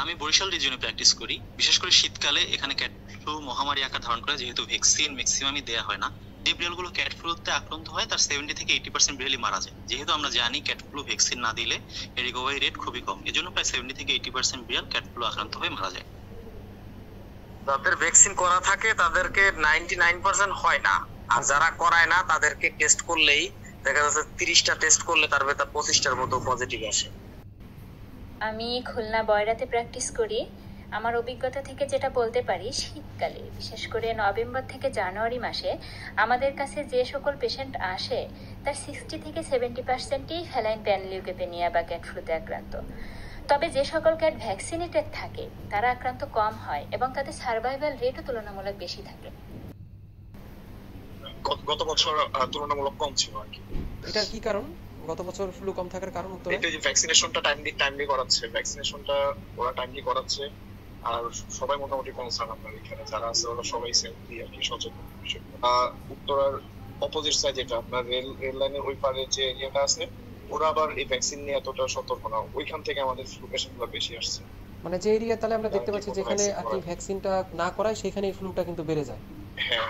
আমি বরিশাল রিজিয়নে প্র্যাকটিস করি। বিশেষ করে শীতকালে এখানে ক্যাট ফ্লু মহামারী আকার ধারণ করে, যেহেতু ভ্যাকসিন ম্যাক্সিমামই দেওয়া হয় না। যে বিড়ালগুলো ক্যাট ফ্লুতে আক্রান্ত হয় তার 70 থেকে 80% বিড়ালই মারা যায়। যেহেতু আমরা জানি ক্যাট ফ্লু ভ্যাকসিন না দিলে এর রিকভারি রেট খুবই কম, এজন্য প্রায় 70 থেকে 80% বিড়াল ক্যাট ফ্লু আক্রান্ত হয়ে মারা যায়। যাদের ভ্যাকসিন করা থাকে তাদেরকে 99% হয় না, আর যারা করায় না তাদেরকে টেস্ট করলেই দেখা যাচ্ছে 30টা টেস্ট করলে তার ভেতর 25টার মতো পজিটিভ আসে। আমি খুলনা বয়রাতে প্র্যাকটিস করি। আমার অভিজ্ঞতা থেকে যেটা বলতে পারি, শীতকালে বিশেষ করে নভেম্বর থেকে জানুয়ারি মাসে আমাদের কাছে যে সকল পেশেন্ট আসে তার 60 থেকে 70%ই ফেলাইন প্যানলিউকেপেনিয়া বা ক্যাট ফ্লুতে আক্রান্ত। তবে যে সকল ক্যাট ভ্যাকসিনেটেড থাকে তারা আক্রান্ত কম হয় এবং তাদের সার্ভাইভাল রেটও তুলনামূলক বেশি থাকে। গত বছর তুলনামূলক কম ছিল আর কি। এটা কি কারণ? গত বছর ফ্লু কম থাকার কারণ উত্তরে এটা যে ভ্যাকসিনেশনটা টাইমলি করাচ্ছে, ভ্যাকসিনেশনটা ওরা টাইমলি করাচ্ছে, আর সবাই মোটামুটি কনসার্ন আপনার এখানে যারা আছে ওরা সবাই সেফলি আর কি সচেতন। উত্তরার অপোজিট সাইড যেটা আপনার রেল লাইনের ওই পারে যে এরিয়াটা আছে, ওরা আবার এই ভ্যাকসিন নিয়ে এতটা সতর্ক না, ওইখান থেকে আমাদের ফ্লু পেশেন্টগুলো বেশি আসছে। মানে যে এরিয়া তাহলে আমরা দেখতে পাচ্ছি যেখানে আর কি ভ্যাকসিনটা না করায় সেখানে ফ্লুটা কিন্তু বেড়ে যায়। হ্যাঁ।